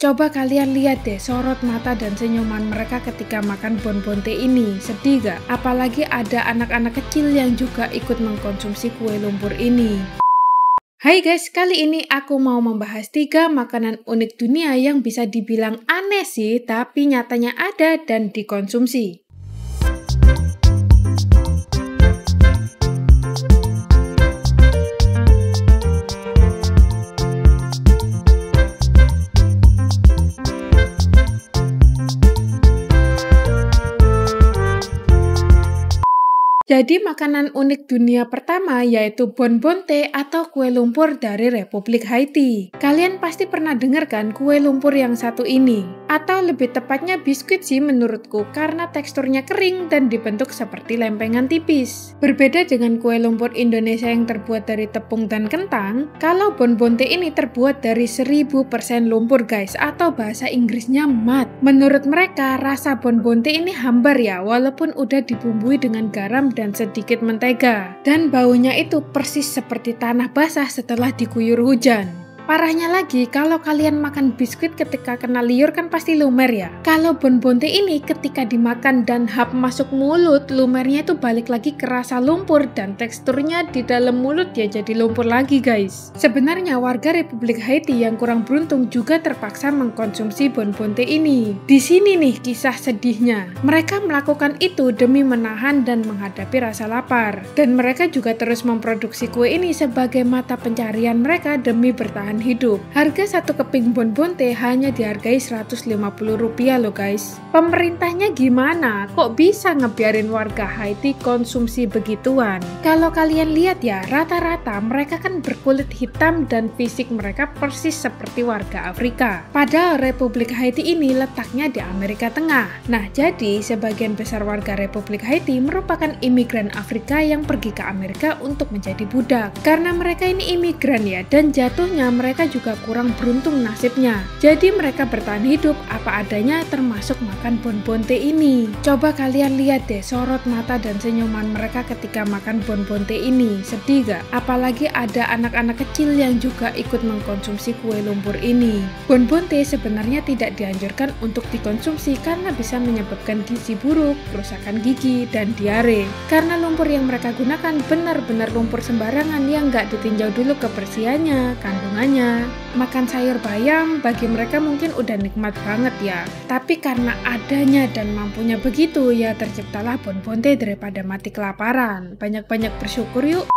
Coba kalian lihat deh sorot mata dan senyuman mereka ketika makan bonbonte ini. Sedih gak? Apalagi ada anak-anak kecil yang juga ikut mengkonsumsi kue lumpur ini. Hai guys, kali ini aku mau membahas 3 makanan unik dunia yang bisa dibilang aneh sih, tapi nyatanya ada dan dikonsumsi. Jadi makanan unik dunia pertama yaitu bonbonte atau kue lumpur dari Republik Haiti. Kalian pasti pernah dengar kan kue lumpur yang satu ini? Atau lebih tepatnya biskuit sih menurutku karena teksturnya kering dan dibentuk seperti lempengan tipis. Berbeda dengan kue lumpur Indonesia yang terbuat dari tepung dan kentang, kalau bonbonte ini terbuat dari 1000% lumpur guys, atau bahasa Inggrisnya mud. Menurut mereka rasa bonbonte ini hambar ya, walaupun udah dibumbui dengan garam dan sedikit mentega. Dan baunya itu persis seperti tanah basah setelah diguyur hujan. Parahnya lagi, kalau kalian makan biskuit ketika kena liur kan pasti lumer ya. Kalau bonbonte ini ketika dimakan dan hap masuk mulut, lumernya itu balik lagi ke rasa lumpur dan teksturnya di dalam mulut ya jadi lumpur lagi guys. Sebenarnya warga Republik Haiti yang kurang beruntung juga terpaksa mengkonsumsi bonbonte ini. Di sini nih kisah sedihnya. Mereka melakukan itu demi menahan dan menghadapi rasa lapar. Dan mereka juga terus memproduksi kue ini sebagai mata pencarian mereka demi bertahan hidup. Harga satu keping bonbonte hanya dihargai Rp150 loh guys. Pemerintahnya gimana? Kok bisa ngebiarin warga Haiti konsumsi begituan? Kalau kalian lihat ya, rata-rata mereka kan berkulit hitam dan fisik mereka persis seperti warga Afrika. Padahal Republik Haiti ini letaknya di Amerika Tengah. Nah, jadi sebagian besar warga Republik Haiti merupakan imigran Afrika yang pergi ke Amerika untuk menjadi budak. Karena mereka ini imigran ya, dan jatuhnya mereka juga kurang beruntung nasibnya. Jadi mereka bertahan hidup apa adanya termasuk makan bonbonte ini. Coba kalian lihat deh sorot mata dan senyuman mereka ketika makan bonbonte ini. Sedih gak? Apalagi ada anak-anak kecil yang juga ikut mengkonsumsi kue lumpur ini. Bonbonte sebenarnya tidak dianjurkan untuk dikonsumsi karena bisa menyebabkan gizi buruk, kerusakan gigi, dan diare. Karena lumpur yang mereka gunakan benar-benar lumpur sembarangan yang gak ditinjau dulu kebersihannya, kandungannya. Makan sayur bayam bagi mereka mungkin udah nikmat banget ya. Tapi karena adanya dan mampunya begitu ya terciptalah bonbonte daripada mati kelaparan. Banyak-banyak bersyukur yuk.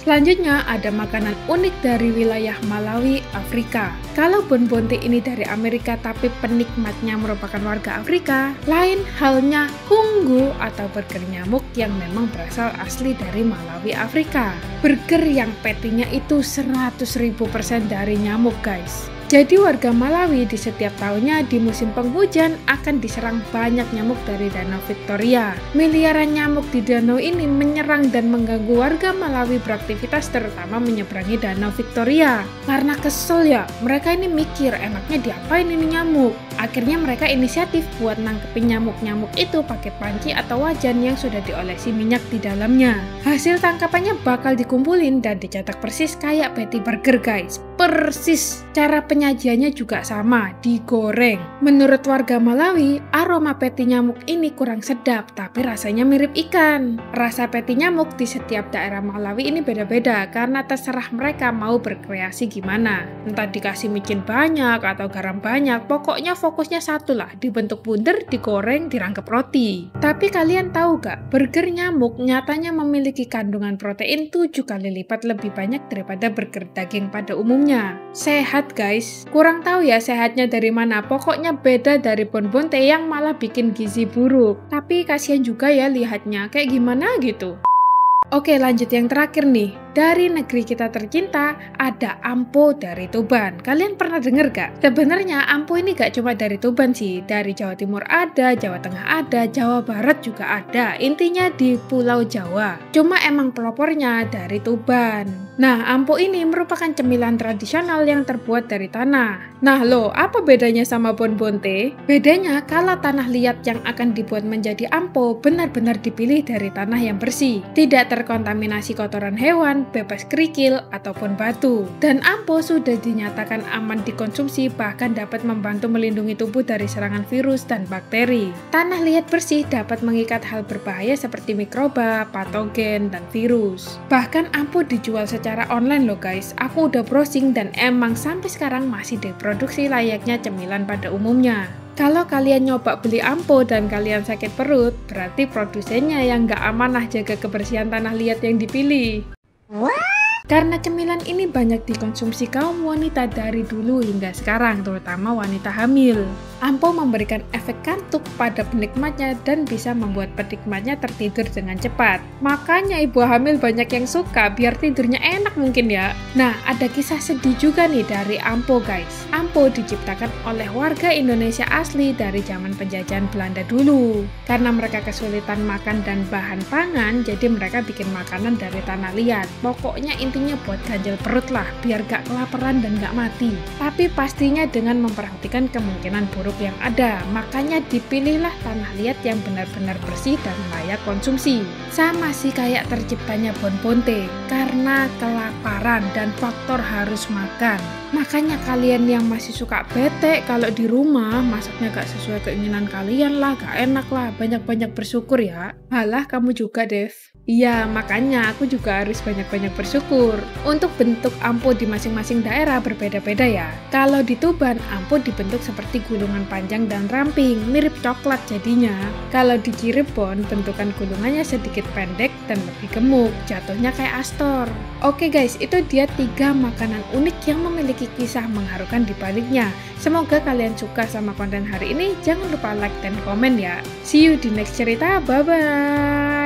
Selanjutnya ada makanan unik dari wilayah Malawi, Afrika. Kalau bonbonte ini dari Amerika tapi penikmatnya merupakan warga Afrika, lain halnya hunggu atau burger nyamuk yang memang berasal asli dari Malawi, Afrika. Burger yang patty-nya itu 100.000% dari nyamuk guys. Jadi warga Malawi di setiap tahunnya di musim penghujan akan diserang banyak nyamuk dari Danau Victoria. Miliaran nyamuk di danau ini menyerang dan mengganggu warga Malawi beraktivitas terutama menyeberangi Danau Victoria. Karena kesel ya, mereka ini mikir enaknya diapain ini nyamuk. Akhirnya mereka inisiatif buat nangkepin nyamuk-nyamuk itu pakai panci atau wajan yang sudah diolesi minyak di dalamnya. Hasil tangkapannya bakal dikumpulin dan dicetak persis kayak patty burger guys. Persis. Cara penyajiannya juga sama, digoreng. Menurut warga Malawi, aroma patty nyamuk ini kurang sedap, tapi rasanya mirip ikan. Rasa patty nyamuk di setiap daerah Malawi ini beda-beda, karena terserah mereka mau berkreasi gimana. Entah dikasih micin banyak atau garam banyak, pokoknya fokusnya satu lah, dibentuk bunder, digoreng, dirangkep roti. Tapi kalian tahu gak, burger nyamuk nyatanya memiliki kandungan protein 7 kali lipat lebih banyak daripada burger daging pada umumnya. Sehat guys, kurang tahu ya sehatnya dari mana, pokoknya beda dari bonbonte yang malah bikin gizi buruk. Tapi kasihan juga ya lihatnya, kayak gimana gitu. Oke, lanjut yang terakhir nih. Dari negeri kita tercinta, ada ampo dari Tuban. Kalian pernah denger gak? Sebenarnya ampo ini gak cuma dari Tuban sih. Dari Jawa Timur ada, Jawa Tengah ada, Jawa Barat juga ada. Intinya di Pulau Jawa. Cuma emang pelopornya dari Tuban. Nah, ampo ini merupakan cemilan tradisional yang terbuat dari tanah. Nah loh, apa bedanya sama bonbonte? Bedanya kalau tanah liat yang akan dibuat menjadi ampo benar-benar dipilih dari tanah yang bersih, tidak terkontaminasi kotoran hewan, bebas kerikil, ataupun batu. Dan ampo sudah dinyatakan aman dikonsumsi, bahkan dapat membantu melindungi tubuh dari serangan virus dan bakteri. Tanah liat bersih dapat mengikat hal berbahaya seperti mikroba, patogen, dan virus. Bahkan ampo dijual secara online loh guys. Aku udah browsing dan emang sampai sekarang masih diproduksi layaknya cemilan pada umumnya. Kalau kalian nyoba beli ampo dan kalian sakit perut, berarti produsennya yang nggak amanah jaga kebersihan tanah liat yang dipilih. Karena cemilan ini banyak dikonsumsi kaum wanita dari dulu hingga sekarang, terutama wanita hamil. Ampo memberikan efek kantuk pada penikmatnya dan bisa membuat penikmatnya tertidur dengan cepat. Makanya ibu hamil banyak yang suka, biar tidurnya enak mungkin ya. Nah, ada kisah sedih juga nih dari ampo guys. Ampo diciptakan oleh warga Indonesia asli dari zaman penjajahan Belanda dulu. Karena mereka kesulitan makan dan bahan pangan, jadi mereka bikin makanan dari tanah liat. Pokoknya intinya buat ganjel perut lah, biar gak kelaparan dan gak mati. Tapi pastinya dengan memperhatikan kemungkinan buruk yang ada, makanya dipilihlah tanah liat yang benar-benar bersih dan layak konsumsi. Sama sih kayak terciptanya bonbonte, karena kelaparan dan faktor harus makan. Makanya kalian yang masih suka bete kalau di rumah masaknya gak sesuai keinginan kalian lah, gak enak lah, banyak-banyak bersyukur ya. Halah kamu juga Dev. Iya, makanya aku juga harus banyak-banyak bersyukur. Untuk bentuk ampo di masing-masing daerah berbeda-beda ya. Kalau di Tuban, ampo dibentuk seperti gulungan panjang dan ramping, mirip coklat jadinya. Kalau di Cirebon, bentukan gulungannya sedikit pendek dan lebih gemuk, jatuhnya kayak astor. Oke guys, itu dia 3 makanan unik yang memiliki kisah mengharukan di baliknya. Semoga kalian suka sama konten hari ini. Jangan lupa like dan komen ya. See you di next cerita. Bye-bye.